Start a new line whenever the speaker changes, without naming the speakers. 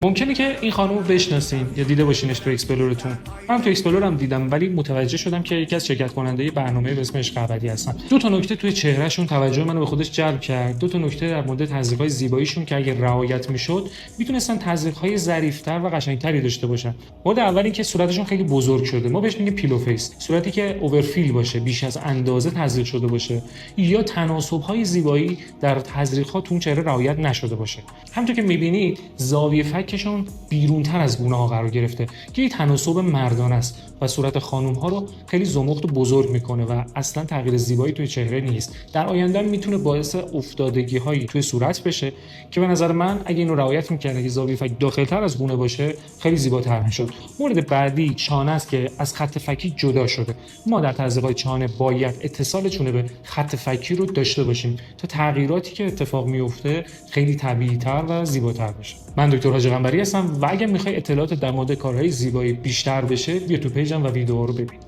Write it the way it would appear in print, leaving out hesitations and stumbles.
ممکنه که این خانم رو بشناسین یا دیده باشینش تو اکسپلورتون. من تو اکسپلورم دیدم، ولی متوجه شدم که یکی از شرکت کننده برنامه به اسم عشق ابدی هستن. دو تا نکته توی چهرهشون توجه منو به خودش جلب کرد. دو تا نکته در مورد تزریق‌های زیباییشون که اگه رعایت میشد میتونستن تزریق‌های ظریف‌تر و قشنگتری داشته باشن. مورد اول این که صورتشون خیلی بزرگ شده، ما بهش میگیم پیلو فیس، صورتی که اوورفیل باشه، بیش از اندازه تزریق شده باشه، یا تناسب‌های زیبایی در تزریق‌ها تو اون چهره رعایت نشده باشه. همونطور که می‌بینید زاویه فکشون بیرونتر از گونه‌ها قرار گرفته که این تناسب مردانه است و صورت خانم‌ها رو خیلی زمخت و بزرگ میکنه و اصلا تغییر زیبایی توی چهره نیست. در آینده میتونه باعث افتادگی‌هایی توی صورت بشه که به نظر من اگه اینو رعایت می‌کرد، اگه زاویه فک داخل‌تر از گونه باشه، خیلی زیباتر می‌شد. مورد بعدی چانه است که از خط فکی جدا شده. ما در تزریق‌های چانه باید اتصال چونه به خط فکی رو داشته باشیم تا تغییراتی که اتفاق میفته خیلی طبیعی‌تر و زیباتر بشه. من دکتر حاجی قنبری هستم و اگه میخوای اطلاعات در مورد کارهای زیبایی بیشتر بشه، بیا تو پیجم و ویدیوها رو ببین.